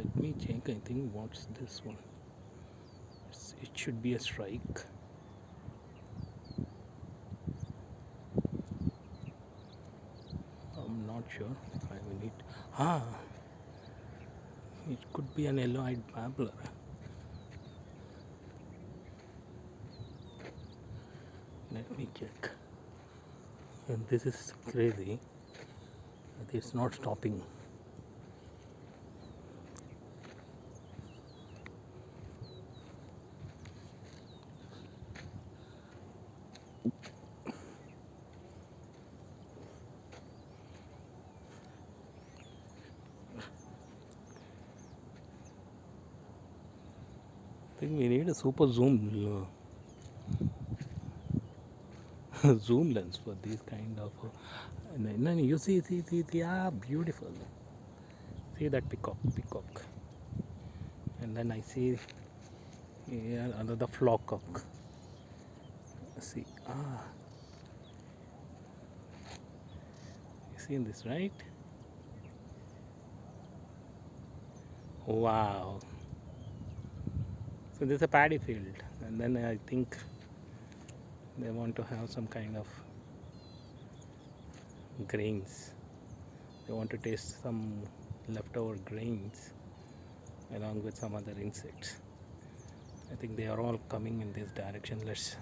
Let me check. I think what's this one? It should be a strike. I'm not sure. I will need. Ah, it could be an yellow-eyed babbler. Let me check. And this is crazy. It's not stopping. I think we need a super zoom zoom lens for these kind of. And then you see, ah, beautiful. See that peacock, and then I see here another flockcock. See, ah, you seen this, right? Wow. So there's a paddy field, and then I think they want to have some kind of grains. They want to taste some leftover grains along with some other insects. I think they are all coming in this direction. Let's